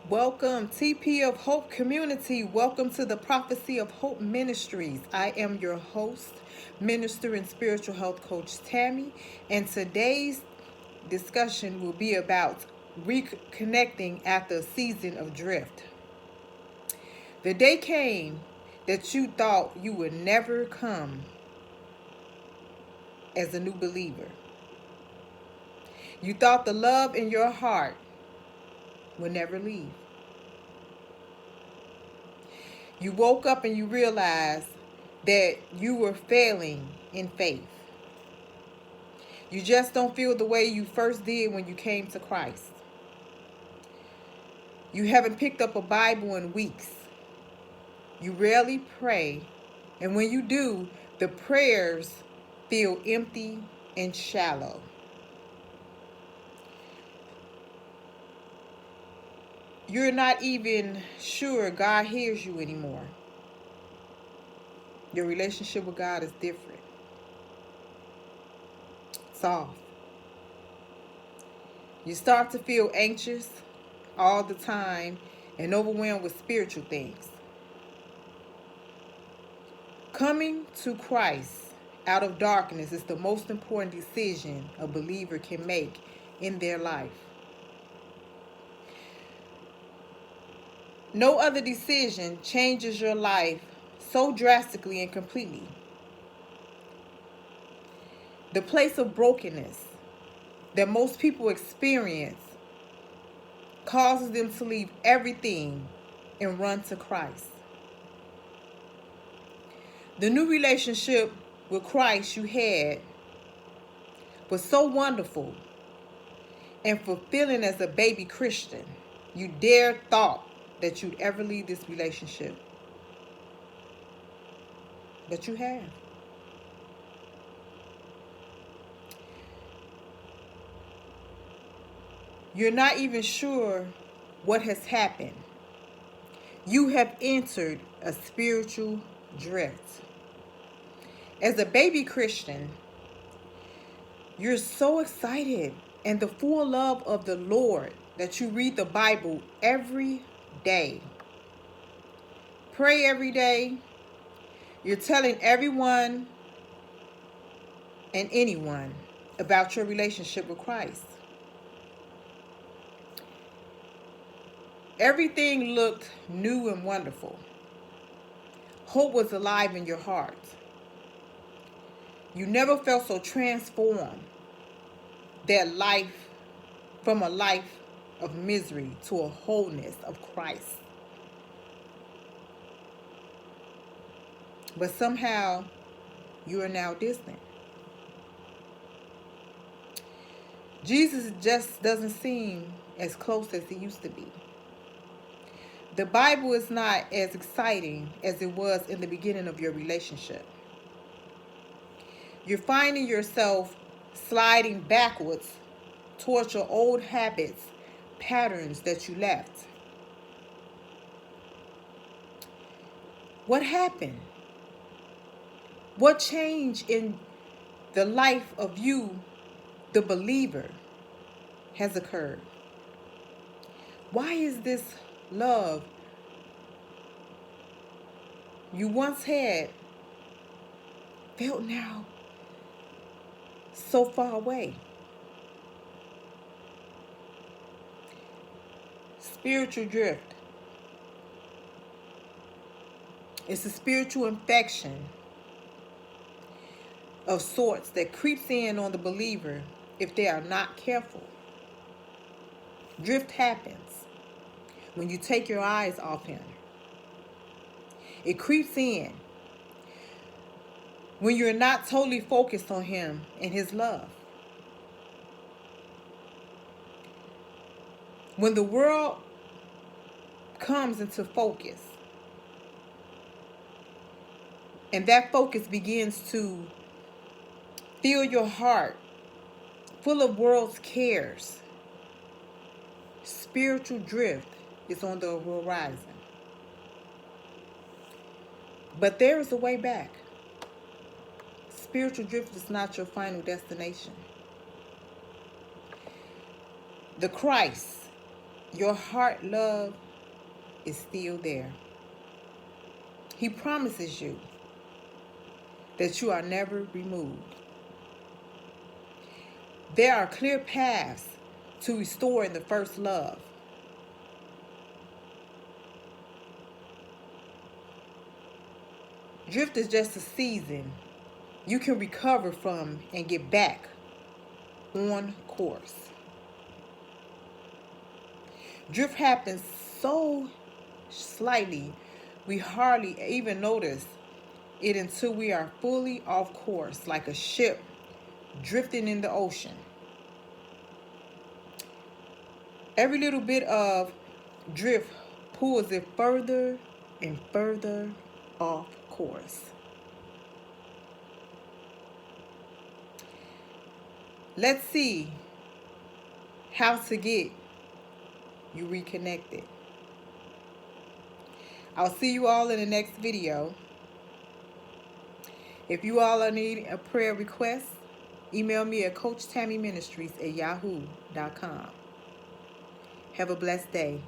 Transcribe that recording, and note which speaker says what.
Speaker 1: Welcome, TP of Hope community. Welcome to the Prophecy of Hope Ministries. I am your host, Minister and Spiritual Health Coach Tammy, and today's discussion will be about reconnecting after a season of drift. The day came that you thought you would never come as a new believer. You thought the love in your heart would never leave. You woke up and you realized that you were failing in faith. You just don't feel the way you first did when you came to Christ. You haven't picked up a Bible in weeks. You rarely pray, and when you do, the prayers feel empty and shallow. You're not even sure God hears you anymore. Your relationship with God is different. Soft. You start to feel anxious all the time and overwhelmed with spiritual things. Coming to Christ out of darkness is the most important decision a believer can make in their life. No other decision changes your life so drastically and completely. The place of brokenness that most people experience causes them to leave everything and run to Christ. The new relationship with Christ you had was so wonderful and fulfilling as a baby Christian. You dare thought that you'd ever leave this relationship. But you have. You're not even sure what has happened. You have entered a spiritual drift. As a baby Christian, you're so excited and the full love of the Lord that you read the Bible every day. Pray every day. You're telling everyone and anyone about your relationship with Christ. Everything looked new and wonderful. Hope was alive in your heart. You never felt so transformed from a life of misery to a wholeness of Christ. But somehow you are now distant. Jesus just doesn't seem as close as he used to be. The Bible is not as exciting as it was in the beginning of your relationship. You're finding yourself sliding backwards towards your old habits, patterns that you left. What happened? What changed in the life of you, the believer, has occurred? Why is this love you once had felt now so far away? Spiritual drift. It's a spiritual infection of sorts that creeps in on the believer if they are not careful. Drift happens when you take your eyes off him. It creeps in when you're not totally focused on him and his love. When the world comes into focus and that focus begins to fill your heart full of world's cares, spiritual drift is on the horizon. But there is a way back. Spiritual drift is not your final destination. The Christ your heart love is still there. He promises you that you are never removed. There are clear paths to restoring the first love. Drift is just a season you can recover from and get back on course. Drift happens so slightly, we hardly even notice it until we are fully off course, like a ship drifting in the ocean. Every little bit of drift pulls it further and further off course. Let's see how to get you reconnected. I'll see you all in the next video. If you all are needing a prayer request, email me at CoachTammyMinistries@yahoo.com. Have a blessed day.